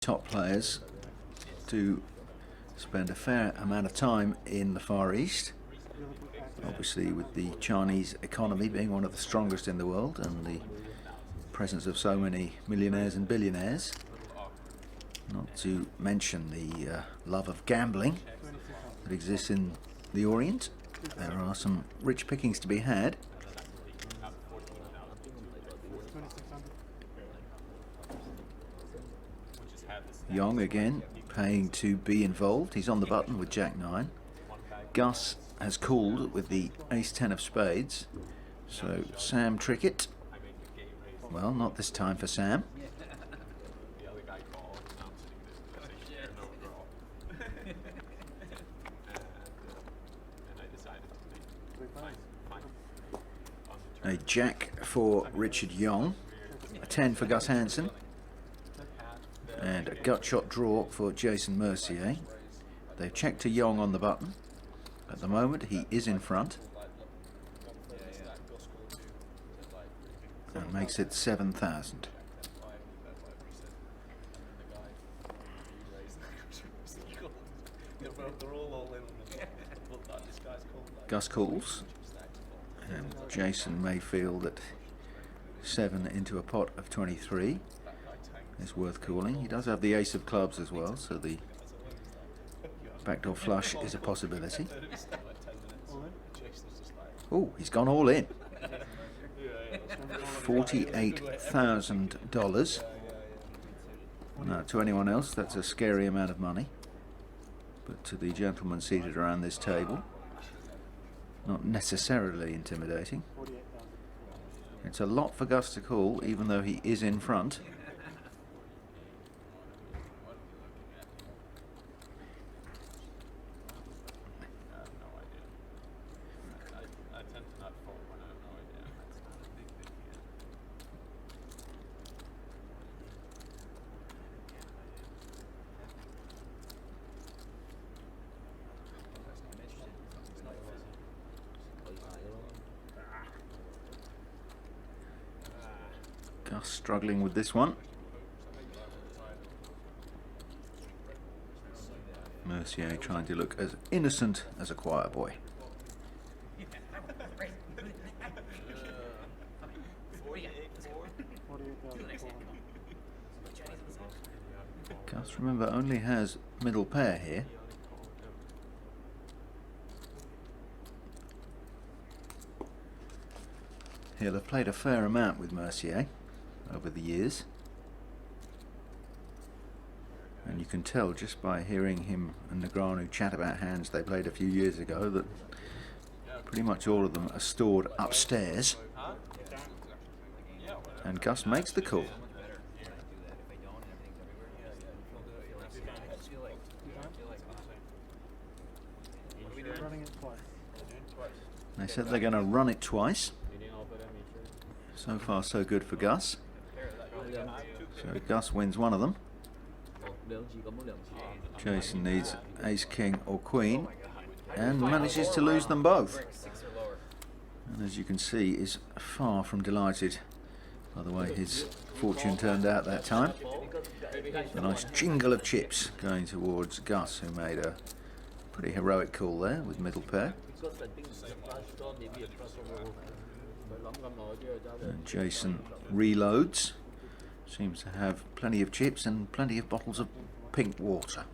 Top players do spend a fair amount of time in the Far East, obviously with the Chinese economy being one of the strongest in the world and the presence of so many millionaires and billionaires, not to mention the love of gambling that exists in the Orient. There are some rich pickings to be had. Young again, paying to be involved. He's on the button with Jack-9. Gus has called with the Ace-10 of spades. So Sam Trickett. Well, not this time for Sam. A jack for Richard Young. A 10 for Gus Hansen. And a gut shot draw for Jason Mercier. They've checked to Young on the button. At the moment he is in front. That makes it 7,000. Gus calls. And Jason may feel that 7 into a pot of 23 is worth calling. He does have the ace of clubs as well, so the backdoor flush is a possibility. Oh, he's gone all in. $48,000. Now, to anyone else, that's a scary amount of money. But to the gentlemen seated around this table, not necessarily intimidating. It's a lot for Gus to call, even though he is in front. Gus struggling with this one. Mercier trying to look as innocent as a choir boy. Gus, remember, only has middle pair here. He'll have played a fair amount with Mercier over the years, and you can tell just by hearing him and Negreanu chat about hands they played a few years ago that pretty much all of them are stored upstairs. And Gus makes the call. They said they're going to run it twice. So far so good for Gus. So Gus wins one of them. Jason needs ace, king or queen and manages to lose them both. And as you can see, is far from delighted by the way his fortune turned out that time. A nice jingle of chips going towards Gus, who made a pretty heroic call there with middle pair. And Jason reloads. Seems to have plenty of chips and plenty of bottles of pink water.